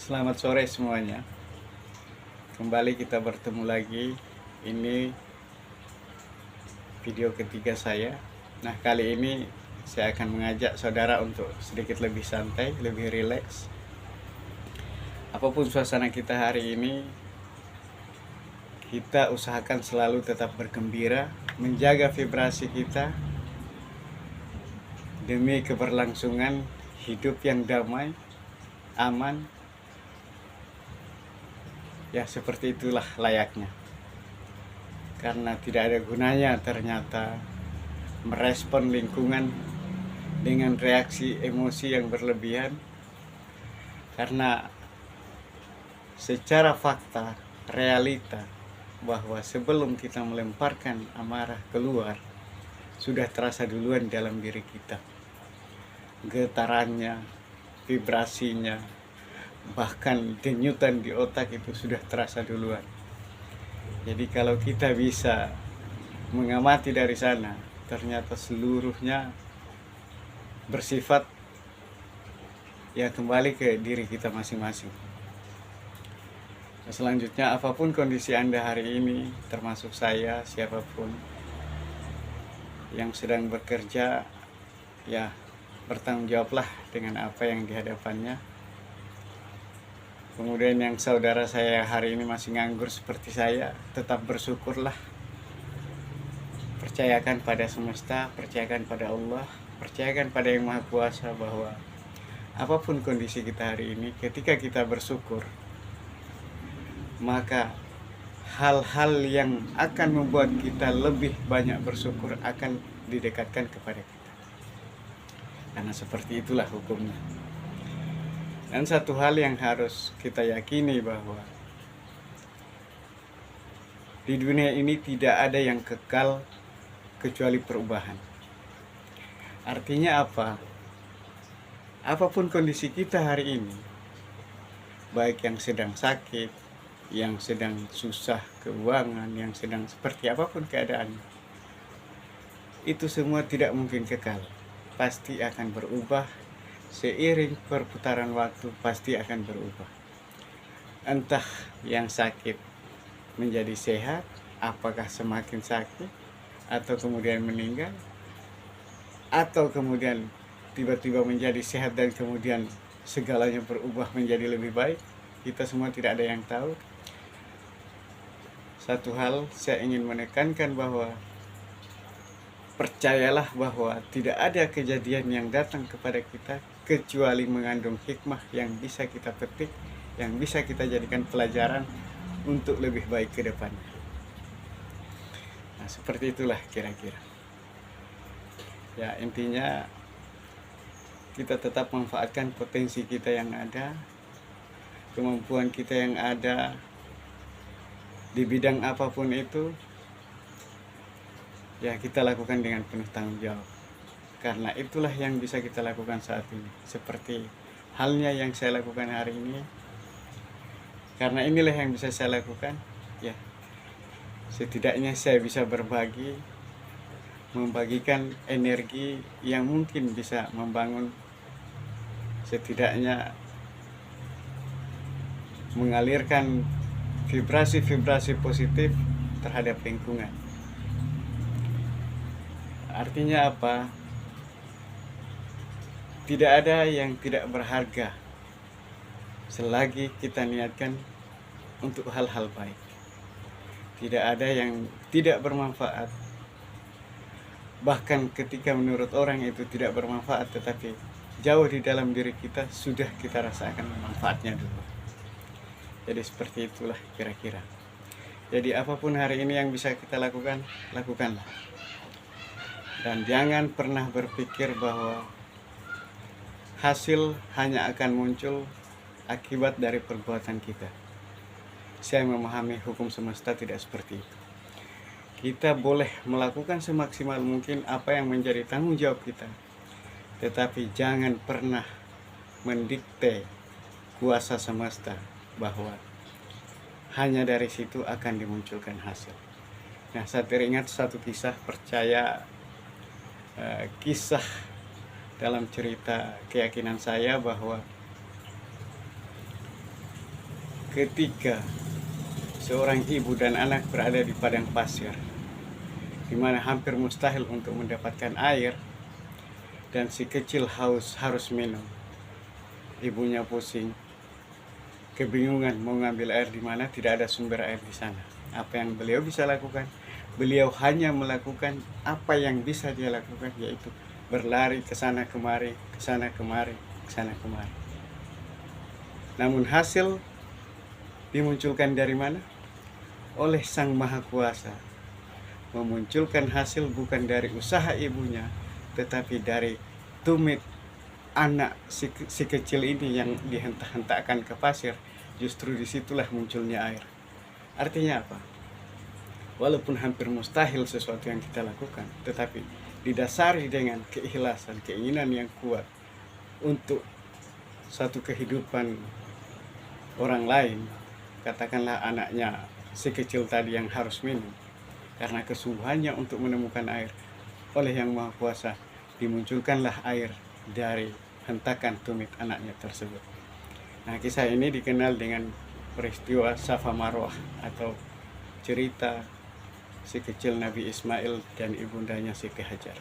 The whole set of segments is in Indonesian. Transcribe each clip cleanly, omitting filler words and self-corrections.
Selamat sore semuanya. Kembali kita bertemu lagi. Ini video ketiga saya. Nah, kali ini saya akan mengajak saudara untuk sedikit lebih santai, lebih rileks. Apapun suasana kita hari ini, kita usahakan selalu tetap bergembira, menjaga vibrasi kita demi keberlangsungan hidup yang damai, aman. Ya, seperti itulah layaknya. Karena tidak ada gunanya ternyata merespon lingkungan dengan reaksi emosi yang berlebihan, karena secara fakta, realita, bahwa sebelum kita melemparkan amarah keluar, sudah terasa duluan dalam diri kita. Getarannya, vibrasinya, bahkan denyutan di otak itu sudah terasa duluan. Jadi kalau kita bisa mengamati dari sana, ternyata seluruhnya bersifat ya kembali ke diri kita masing-masing. Selanjutnya, apapun kondisi Anda hari ini, termasuk saya, siapapun yang sedang bekerja, ya bertanggung jawablah dengan apa yang dihadapannya. Kemudian yang saudara saya hari ini masih nganggur seperti saya, tetap bersyukurlah. Percayakan pada semesta, percayakan pada Allah, percayakan pada Yang Maha Kuasa bahwa apapun kondisi kita hari ini, ketika kita bersyukur, maka hal-hal yang akan membuat kita lebih banyak bersyukur akan didekatkan kepada kita. Karena seperti itulah hukumnya. Dan satu hal yang harus kita yakini bahwa di dunia ini tidak ada yang kekal kecuali perubahan. Artinya apa? Apapun kondisi kita hari ini, baik yang sedang sakit, yang sedang susah keuangan, yang sedang seperti apapun keadaannya, itu semua tidak mungkin kekal. Pasti akan berubah. Seiring perputaran waktu pasti akan berubah. Entah yang sakit menjadi sehat, apakah semakin sakit, atau kemudian meninggal, atau kemudian tiba-tiba menjadi sehat dan kemudian segalanya berubah menjadi lebih baik. Kita semua tidak ada yang tahu. Satu hal saya ingin menekankan bahwa percayalah bahwa tidak ada kejadian yang datang kepada kita kecuali mengandung hikmah yang bisa kita petik, yang bisa kita jadikan pelajaran untuk lebih baik ke depannya. Nah, seperti itulah kira-kira. Ya, intinya kita tetap manfaatkan potensi kita yang ada, kemampuan kita yang ada di bidang apapun itu, ya kita lakukan dengan penuh tanggung jawab. Karena itulah yang bisa kita lakukan saat ini. Seperti halnya yang saya lakukan hari ini. Karena inilah yang bisa saya lakukan, ya setidaknya saya bisa berbagi, membagikan energi yang mungkin bisa membangun, setidaknya mengalirkan vibrasi-vibrasi positif terhadap lingkungan. Artinya apa? Tidak ada yang tidak berharga selagi kita niatkan untuk hal-hal baik. Tidak ada yang tidak bermanfaat. Bahkan ketika menurut orang itu tidak bermanfaat, tetapi jauh di dalam diri kita sudah kita rasakan manfaatnya dulu. Jadi seperti itulah kira-kira. Jadi apapun hari ini yang bisa kita lakukan, lakukanlah. Dan jangan pernah berpikir bahwa hasil hanya akan muncul akibat dari perbuatan kita. Saya memahami hukum semesta tidak seperti itu. Kita boleh melakukan semaksimal mungkin apa yang menjadi tanggung jawab kita, tetapi jangan pernah mendikte kuasa semesta bahwa hanya dari situ akan dimunculkan hasil. Nah, saya teringat satu kisah, percaya kisah dalam cerita keyakinan saya bahwa ketika seorang ibu dan anak berada di padang pasir, di mana hampir mustahil untuk mendapatkan air, dan si kecil haus harus minum. Ibunya pusing, kebingungan mau ngambil air di mana, tidak ada sumber air di sana. Apa yang beliau bisa lakukan? Beliau hanya melakukan apa yang bisa dia lakukan, yaitu berlari ke sana kemari, ke sana kemari, ke sana kemari. Namun hasil dimunculkan dari mana? Oleh Sang Maha Kuasa. Memunculkan hasil bukan dari usaha ibunya, tetapi dari tumit anak si kecil ini yang dihentak-hentakkan ke pasir. Justru disitulah munculnya air. Artinya apa? Walaupun hampir mustahil sesuatu yang kita lakukan, tetapi didasari dengan keikhlasan, keinginan yang kuat untuk satu kehidupan orang lain, katakanlah anaknya si kecil tadi yang harus minum, karena kesungguhannya untuk menemukan air, oleh Yang Maha Kuasa dimunculkanlah air dari hentakan tumit anaknya tersebut. Nah, kisah ini dikenal dengan peristiwa Safa Marwah atau cerita si kecil Nabi Ismail dan ibundanya Siti Hajar.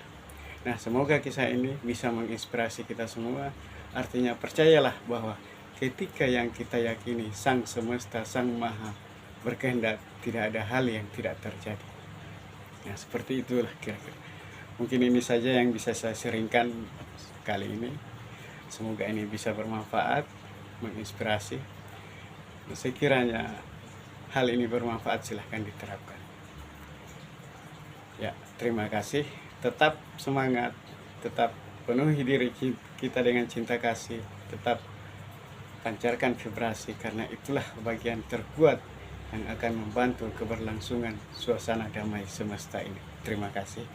Nah, semoga kisah ini bisa menginspirasi kita semua. Artinya percayalah bahwa ketika yang kita yakini Sang Semesta, Sang Maha berkehendak, tidak ada hal yang tidak terjadi. Nah, seperti itulah kira-kira. Mungkin ini saja yang bisa saya sharingkan kali ini. Semoga ini bisa bermanfaat, menginspirasi. Sekiranya hal ini bermanfaat, silahkan diterapkan. Ya, terima kasih. Tetap semangat, tetap penuhi diri kita dengan cinta kasih, tetap pancarkan vibrasi, karena itulah bagian terkuat yang akan membantu keberlangsungan suasana damai semesta ini. Terima kasih.